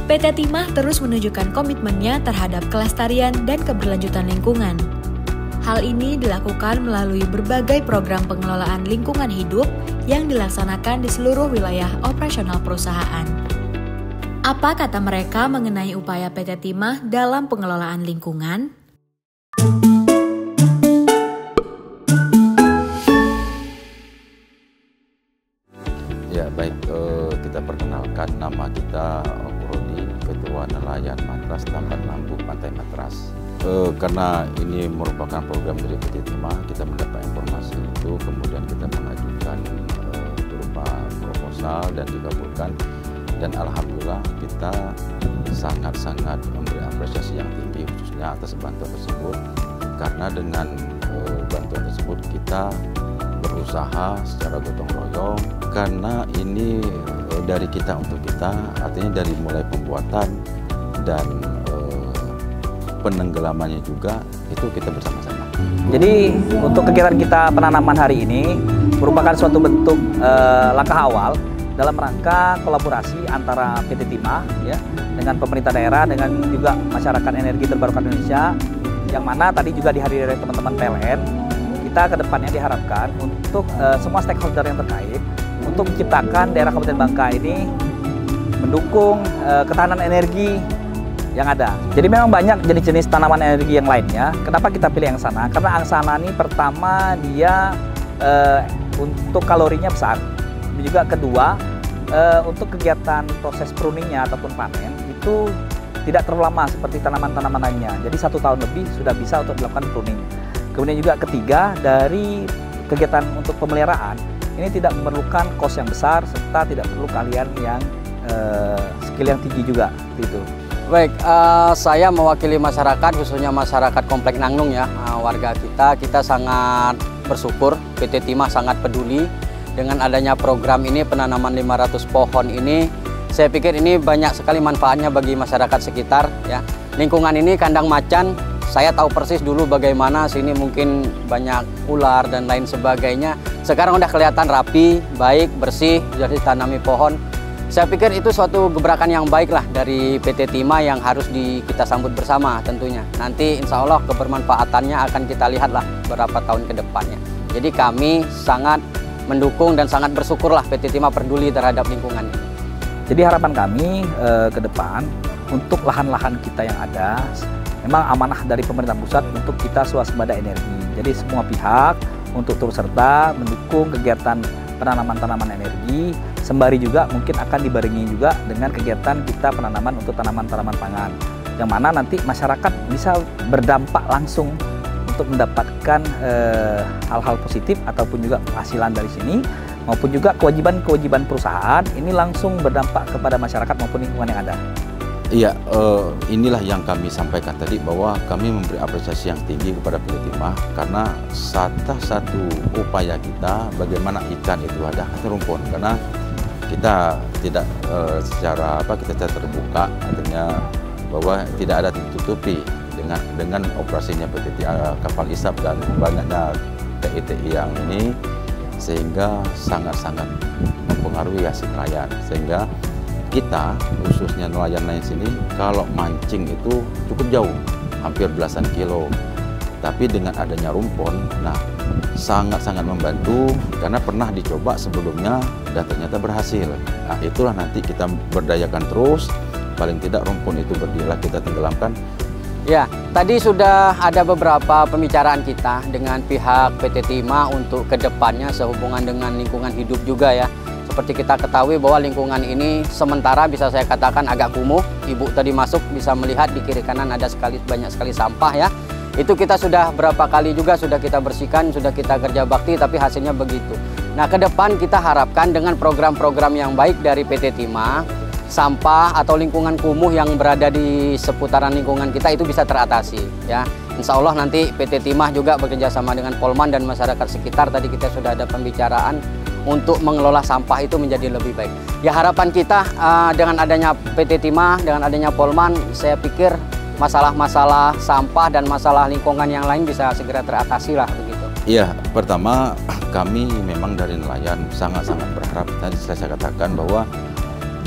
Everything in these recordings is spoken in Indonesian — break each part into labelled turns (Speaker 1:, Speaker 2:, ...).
Speaker 1: PT Timah terus menunjukkan komitmennya terhadap kelestarian dan keberlanjutan lingkungan. Hal ini dilakukan melalui berbagai program pengelolaan lingkungan hidup yang dilaksanakan di seluruh wilayah operasional perusahaan. Apa kata mereka mengenai upaya PT Timah dalam pengelolaan lingkungan?
Speaker 2: Ya baik, kita perkenalkan, nama kita Prodi, Ketua Nelayan Matras Tamban Lampu Pantai Matras. Karena ini merupakan program dari PT Timah, kita mendapat informasi itu, kemudian kita mengajukan berupa proposal dan dikabulkan. Dan alhamdulillah kita sangat-sangat memberi apresiasi yang tinggi khususnya atas bantuan tersebut, karena dengan bantuan tersebut kita berusaha secara gotong royong, karena ini dari kita untuk kita, artinya dari mulai pembuatan dan penenggelamannya juga itu kita bersama-sama.
Speaker 3: Jadi untuk kegiatan kita penanaman hari ini merupakan suatu bentuk langkah awal dalam rangka kolaborasi antara PT Timah ya dengan pemerintah daerah, dengan juga masyarakat energi terbarukan Indonesia, yang mana tadi juga dihadiri oleh teman-teman PLN. Kita kedepannya diharapkan untuk semua stakeholder yang terkait untuk menciptakan daerah Kabupaten Bangka ini mendukung ketahanan energi yang ada. Jadi memang banyak jenis-jenis tanaman energi yang lainnya. Kenapa kita pilih yang sana? Karena angsana ini pertama dia untuk kalorinya besar. Juga kedua, untuk kegiatan proses pruningnya ataupun panen itu tidak terlalu lama seperti tanaman-tanaman lainnya. Jadi 1 tahun lebih sudah bisa untuk dilakukan pruning. Kemudian juga ketiga, dari kegiatan untuk pemeliharaan ini tidak memerlukan kos yang besar serta tidak perlu keahlian yang skill yang tinggi juga gitu.
Speaker 4: Baik, saya mewakili masyarakat, khususnya masyarakat Komplek Nangnung ya, warga kita sangat bersyukur, PT Timah sangat peduli dengan adanya program ini, penanaman 500 pohon ini. Saya pikir ini banyak sekali manfaatnya bagi masyarakat sekitar ya. Lingkungan ini kandang macan, saya tahu persis dulu bagaimana sini mungkin banyak ular dan lain sebagainya. Sekarang udah kelihatan rapi, baik, bersih, sudah ditanami pohon. Saya pikir itu suatu gebrakan yang baik lah dari PT Timah yang harus kita sambut bersama tentunya. Nanti insya Allah kebermanfaatannya akan kita lihatlah beberapa tahun ke depannya. Jadi kami sangat mendukung dan sangat bersyukurlah PT Timah peduli terhadap lingkungan ini.
Speaker 3: Jadi harapan kami ke depan untuk lahan-lahan kita yang ada, memang amanah dari pemerintah pusat untuk kita swasembada energi. Jadi semua pihak untuk turut serta mendukung kegiatan penanaman tanaman energi, sembari juga mungkin akan dibarengi juga dengan kegiatan kita penanaman untuk tanaman-tanaman pangan, yang mana nanti masyarakat bisa berdampak langsung untuk mendapatkan hal-hal positif ataupun juga penghasilan dari sini, maupun juga kewajiban-kewajiban perusahaan ini langsung berdampak kepada masyarakat maupun lingkungan yang ada.
Speaker 2: Iya, inilah yang kami sampaikan tadi, bahwa kami memberi apresiasi yang tinggi kepada PT Timah karena satu upaya kita bagaimana ikan itu ada rumpun, karena kita tidak kita terbuka, artinya bahwa tidak ada ditutupi dengan operasinya PT kapal isap dan banyaknya TI-TI yang ini, sehingga sangat-sangat mempengaruhi hasil nelayan. Sehingga kita khususnya nelayan sini kalau mancing itu cukup jauh, hampir belasan kilo. Tapi dengan adanya rumpon, nah sangat-sangat membantu, karena pernah dicoba sebelumnya dan ternyata berhasil. Nah itulah nanti kita berdayakan terus, paling tidak rumpon itu berdirilah kita tenggelamkan.
Speaker 4: Ya, tadi sudah ada beberapa pembicaraan kita dengan pihak PT Timah untuk kedepannya sehubungan dengan lingkungan hidup juga ya. Seperti kita ketahui bahwa lingkungan ini sementara bisa saya katakan agak kumuh. Ibu tadi masuk bisa melihat di kiri kanan ada banyak sekali sampah ya. Itu kita sudah berapa kali juga sudah kita bersihkan, sudah kita kerja bakti, tapi hasilnya begitu. Nah, ke depan kita harapkan dengan program-program yang baik dari PT Timah, sampah atau lingkungan kumuh yang berada di seputaran lingkungan kita itu bisa teratasi ya. Insya Allah nanti PT Timah juga bekerja sama dengan Polman dan masyarakat sekitar. Tadi kita sudah ada pembicaraan untuk mengelola sampah itu menjadi lebih baik. Ya, harapan kita dengan adanya PT Timah, dengan adanya Polman, saya pikir masalah-masalah sampah dan masalah lingkungan yang lain bisa segera teratasi lah begitu.
Speaker 2: Iya, pertama kami memang dari nelayan sangat-sangat berharap, tadi saya katakan bahwa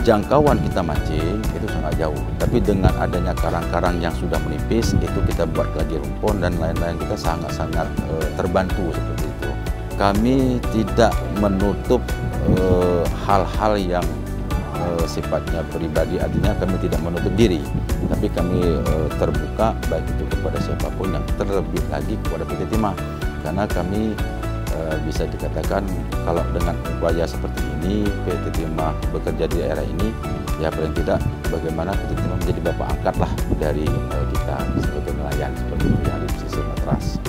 Speaker 2: jangkauan kita mancing itu sangat jauh. Tapi dengan adanya karang-karang yang sudah menipis, itu kita buat lagi rumpun dan lain-lain, kita sangat-sangat terbantu seperti itu. Kami tidak menutup hal-hal yang sifatnya pribadi, artinya kami tidak menutup diri, tapi kami terbuka baik itu kepada siapapun, yang terlebih lagi kepada PT Timah, karena kami bisa dikatakan kalau dengan upaya seperti ini PT Timah bekerja di daerah ini, ya paling tidak bagaimana PT Timah menjadi bapak angkat lah dari kita sebagai nelayan seperti itu yang ada di pesisir Matras.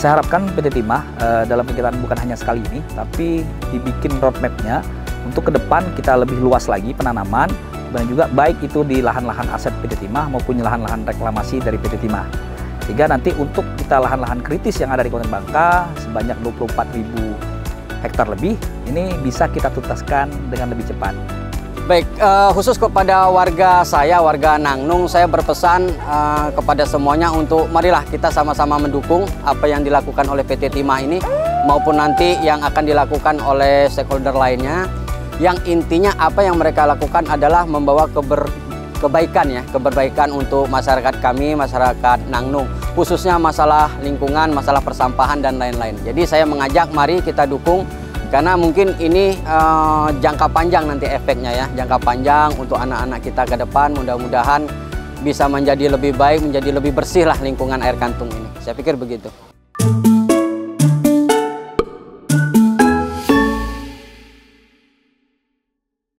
Speaker 3: Saya harapkan PT Timah dalam kegiatan bukan hanya sekali ini, tapi dibikin roadmap-nya untuk ke depan kita lebih luas lagi penanaman, dan juga baik itu di lahan-lahan aset PT Timah maupun lahan-lahan reklamasi dari PT Timah. Sehingga nanti untuk kita lahan-lahan kritis yang ada di Kabupaten Bangka sebanyak 24.000 hektar lebih, ini bisa kita tuntaskan dengan lebih cepat.
Speaker 4: Baik, khusus kepada warga saya, warga Nangnung, saya berpesan kepada semuanya untuk marilah kita sama-sama mendukung apa yang dilakukan oleh PT Timah ini, maupun nanti yang akan dilakukan oleh stakeholder lainnya. Yang intinya apa yang mereka lakukan adalah membawa keberbaikan untuk masyarakat kami, masyarakat Nangnung, khususnya masalah lingkungan, masalah persampahan dan lain-lain. Jadi saya mengajak mari kita dukung, karena mungkin ini jangka panjang nanti efeknya ya, jangka panjang untuk anak-anak kita ke depan, mudah-mudahan bisa menjadi lebih baik, menjadi lebih bersih lah lingkungan air kantung ini. Saya pikir begitu.